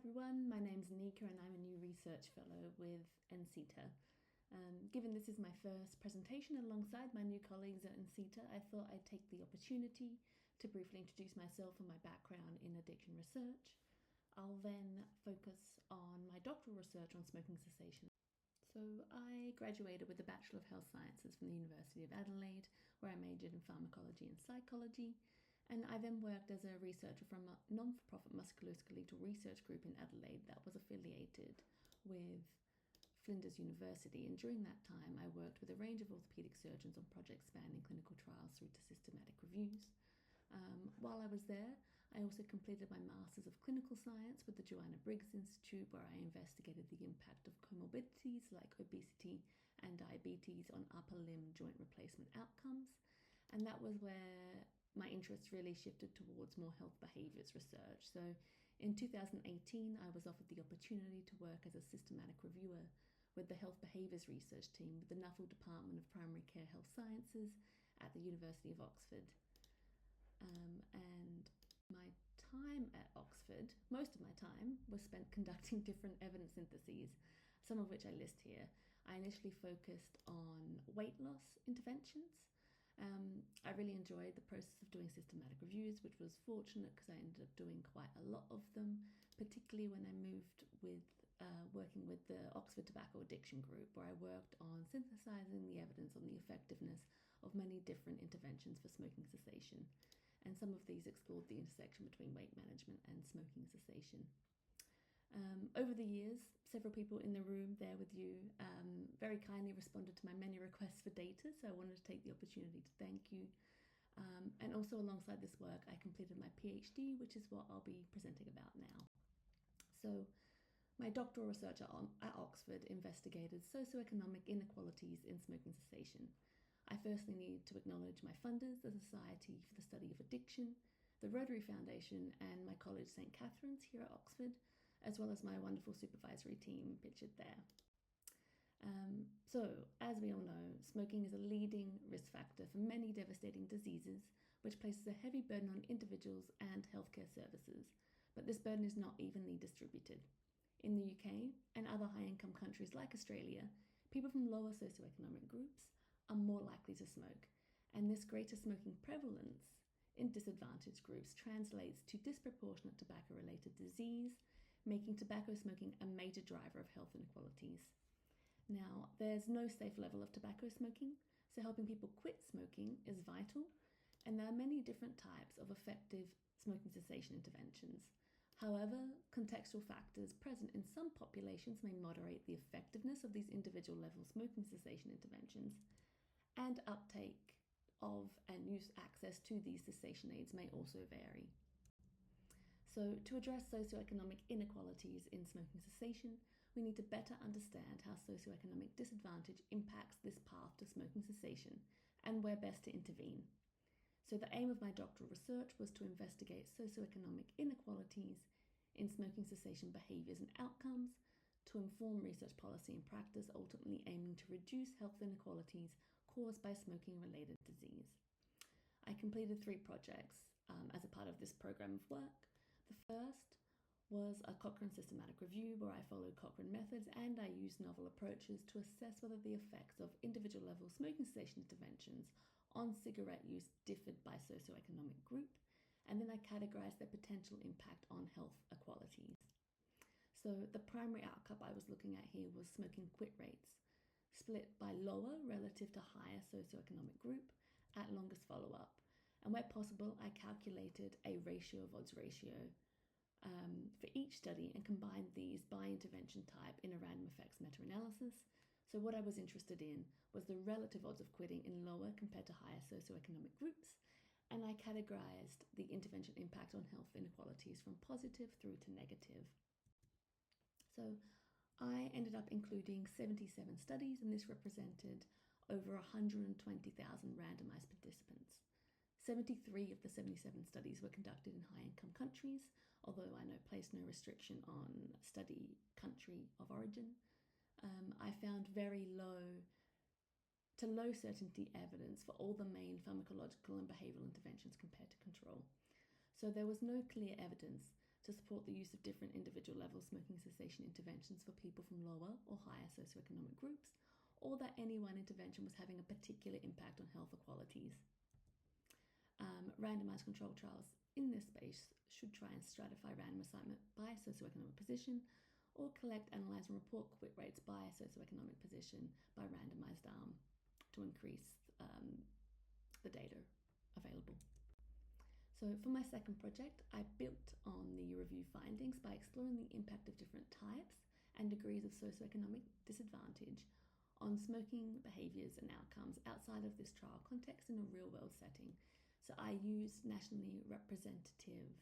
everyone, my name's Annika and I'm a new research fellow with NCETA. Given this is my first presentation alongside my new colleagues at NCETA, I thought I'd take the opportunity to briefly introduce myself and my background in addiction research. I'll then focus on my doctoral research on smoking cessation. So I graduated with a Bachelor of Health Sciences from the University of Adelaide, where I majored in pharmacology and psychology. And I then worked as a researcher from a non-for-profit musculoskeletal research group in Adelaide that was affiliated with Flinders University. And during that time, I worked with a range of orthopaedic surgeons on projects spanning clinical trials through to systematic reviews. While I was there, I also completed my Masters of Clinical Science with the Joanna Briggs Institute, where I investigated the impact of comorbidities like obesity and diabetes on upper limb joint replacement outcomes. And that was where my interests really shifted towards more health behaviours research. So in 2018, I was offered the opportunity to work as a systematic reviewer with the health behaviours research team with the Nuttall Department of Primary Care Health Sciences at the University of Oxford. And my time at Oxford, most of my time, was spent conducting different evidence syntheses, some of which I list here. I initially focused on weight loss interventions. I really enjoyed the process of doing systematic reviews, which was fortunate because I ended up doing quite a lot of them, particularly when I moved with working with the Oxford Tobacco Addiction Group, where I worked on synthesizing the evidence on the effectiveness of many different interventions for smoking cessation. And some of these explored the intersection between weight management and smoking cessation. Over the years, several people in the room there with you very kindly responded to my many requests for data, so I wanted to take the opportunity to thank you. And also alongside this work, I completed my PhD, which is what I'll be presenting about now. So my doctoral research at Oxford investigated socioeconomic inequalities in smoking cessation. I firstly need to acknowledge my funders, the Society for the Study of Addiction, the Rotary Foundation, and my college St. Catherine's here at Oxford, as well as my wonderful supervisory team pictured there. So, as we all know, smoking is a leading risk factor for many devastating diseases, which places a heavy burden on individuals and healthcare services, but this burden is not evenly distributed. In the UK and other high-income countries like Australia, people from lower socioeconomic groups are more likely to smoke, and this greater smoking prevalence in disadvantaged groups translates to disproportionate tobacco-related disease, making tobacco smoking a major driver of health inequalities. Now, there's no safe level of tobacco smoking, so helping people quit smoking is vital, and there are many different types of effective smoking cessation interventions. However, contextual factors present in some populations may moderate the effectiveness of these individual level smoking cessation interventions, and uptake of and use access to these cessation aids may also vary. So to address socioeconomic inequalities in smoking cessation, we need to better understand how socioeconomic disadvantage impacts this path to smoking cessation and where best to intervene. So the aim of my doctoral research was to investigate socioeconomic inequalities in smoking cessation behaviours and outcomes to inform research policy and practice, ultimately aiming to reduce health inequalities caused by smoking-related disease. I completed 3 projects as a part of this program of work. The first was a Cochrane systematic review where I followed Cochrane methods and I used novel approaches to assess whether the effects of individual level smoking cessation interventions on cigarette use differed by socioeconomic group, and then I categorized their potential impact on health equalities. So the primary outcome I was looking at here was smoking quit rates, split by lower relative to higher socioeconomic group at longest follow-up. And where possible, I calculated a ratio of odds ratio for each study and combined these by intervention type in a random effects meta-analysis. So what I was interested in was the relative odds of quitting in lower compared to higher socioeconomic groups, and I categorized the intervention impact on health inequalities from positive through to negative. So I ended up including 77 studies, and this represented over 120,000 randomized participants. 73 of the 77 studies were conducted in high-income countries, although I placed no restriction on study country of origin. I found very low to low certainty evidence for all the main pharmacological and behavioural interventions compared to control. So there was no clear evidence to support the use of different individual level smoking cessation interventions for people from lower or higher socioeconomic groups, or that any one intervention was having a particular impact on health equalities. Randomized controlled trials in this space should try and stratify random assignment by socioeconomic position, or collect, analyse and report quit rates by socioeconomic position by randomized arm to increase the data available. So for my second project, I built on the review findings by exploring the impact of different types and degrees of socioeconomic disadvantage on smoking behaviours and outcomes outside of this trial context in a real-world setting. So I used nationally representative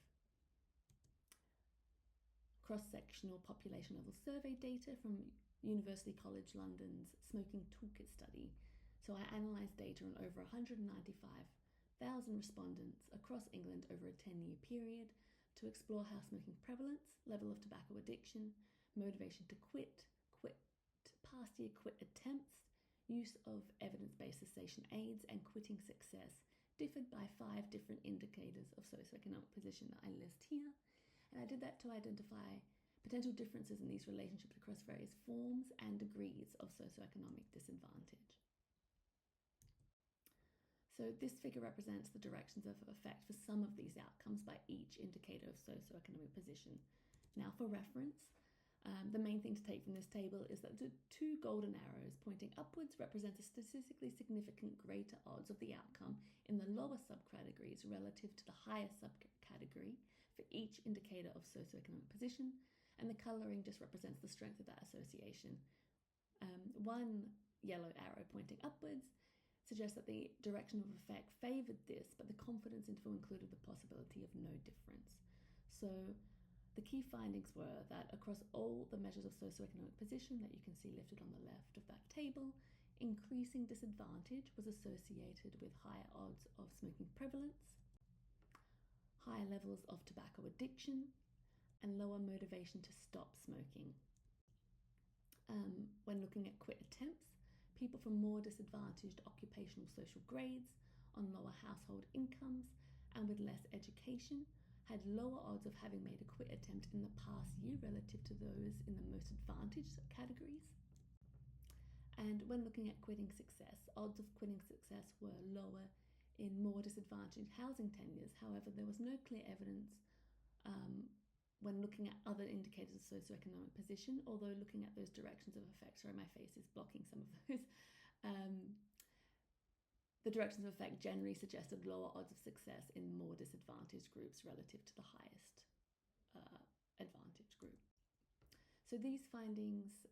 cross-sectional population level survey data from University College London's Smoking Toolkit study. So I analysed data on over 195,000 respondents across England over a 10-year period to explore how smoking prevalence, level of tobacco addiction, motivation to quit, past year quit attempts, use of evidence-based cessation aids, and quitting success differed by 5 different indicators of socioeconomic position that I list here. And I did that to identify potential differences in these relationships across various forms and degrees of socioeconomic disadvantage. So this figure represents the directions of effect for some of these outcomes by each indicator of socioeconomic position. Now for reference, the main thing to take from this table is that the 2 golden arrows pointing upwards represent a statistically significant greater odds of the outcome in the lower subcategories relative to the higher subcategory for each indicator of socioeconomic position, and the colouring just represents the strength of that association. One yellow arrow pointing upwards suggests that the direction of effect favoured this, but the confidence interval included the possibility of no difference. So the key findings were that across all the measures of socioeconomic position that you can see lifted on the left of that table, increasing disadvantage was associated with higher odds of smoking prevalence, higher levels of tobacco addiction, and lower motivation to stop smoking. When looking at quit attempts, people from more disadvantaged occupational social grades, on lower household incomes, and with less education had lower odds of having made a quit attempt in the past year relative to those in the most advantaged categories. And when looking at quitting success, odds of quitting success were lower in more disadvantaged housing tenures. However, there was no clear evidence when looking at other indicators of socioeconomic position, although looking at those directions of effect, sorry, my face is blocking some of those, the directions of effect generally suggested lower odds of success in more disadvantaged groups relative to the highest advantaged group. So these findings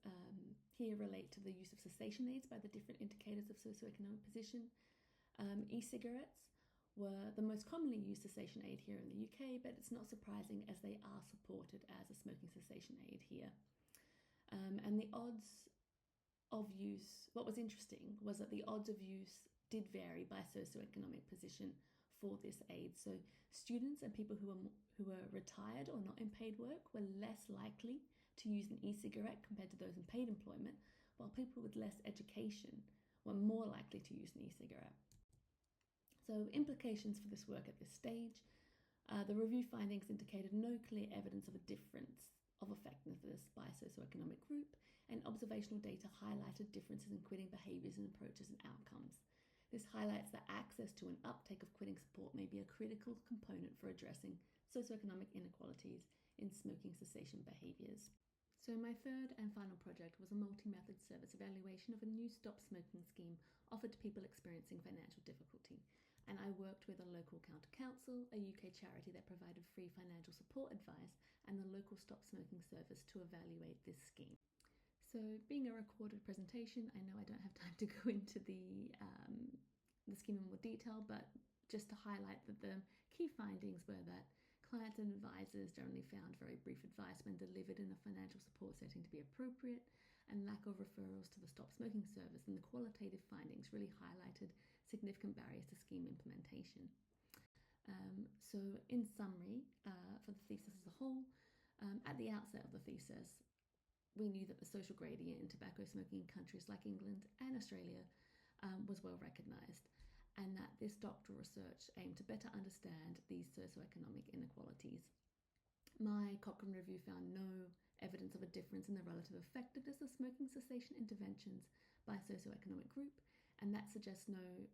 here relate to the use of cessation aids by the different indicators of socioeconomic position. E-cigarettes were the most commonly used cessation aid here in the UK, but it's not surprising as they are supported as a smoking cessation aid here. And the odds of use, what was interesting was that the odds of use did vary by socioeconomic position for this aid. So students and people who were retired or not in paid work were less likely to use an e-cigarette compared to those in paid employment, while people with less education were more likely to use an e-cigarette. So implications for this work at this stage, the review findings indicated no clear evidence of a difference of effectiveness by socioeconomic group, and observational data highlighted differences in quitting behaviours and approaches and outcomes. This highlights that access to and uptake of quitting support may be a critical component for addressing socioeconomic inequalities in smoking cessation behaviours. So my third and final project was a multi-method service evaluation of a new stop smoking scheme offered to people experiencing financial difficulty. And I worked with a local counter council, a UK charity that provided free financial support advice, and the local stop smoking service to evaluate this scheme. So being a recorded presentation, I know I don't have time to go into the scheme in more detail, but just to highlight that the key findings were that clients and advisors generally found very brief advice when delivered in a financial support setting to be appropriate, and lack of referrals to the stop smoking service, and the qualitative findings really highlighted significant barriers to scheme implementation. So in summary, for the thesis as a whole, at the outset of the thesis, we knew that the social gradient in tobacco smoking in countries like England and Australia was well recognised, and that this doctoral research aimed to better understand these socioeconomic inequalities. My Cochrane review found no evidence of a difference in the relative effectiveness of smoking cessation interventions by socioeconomic group, and that suggests no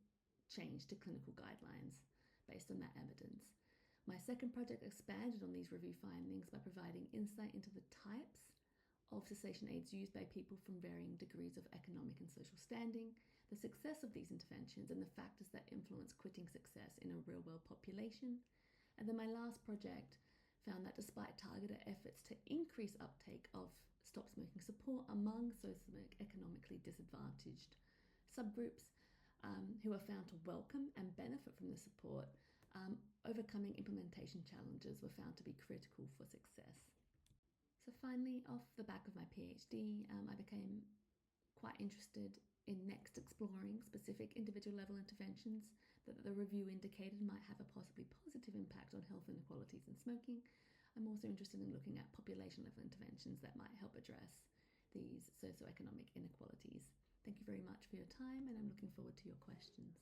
change to clinical guidelines based on that evidence. My second project expanded on these review findings by providing insight into the types of cessation aids used by people from varying degrees of economic and social standing, the success of these interventions, and the factors that influence quitting success in a real-world population. And then my last project found that despite targeted efforts to increase uptake of stop smoking support among socioeconomically disadvantaged subgroups who are found to welcome and benefit from the support, overcoming implementation challenges were found to be critical for success. So finally, off the back of my PhD, I became quite interested in next exploring specific individual level interventions that the review indicated might have a possibly positive impact on health inequalities in smoking. I'm also interested in looking at population level interventions that might help address these socioeconomic inequalities. Thank you very much for your time, and I'm looking forward to your questions.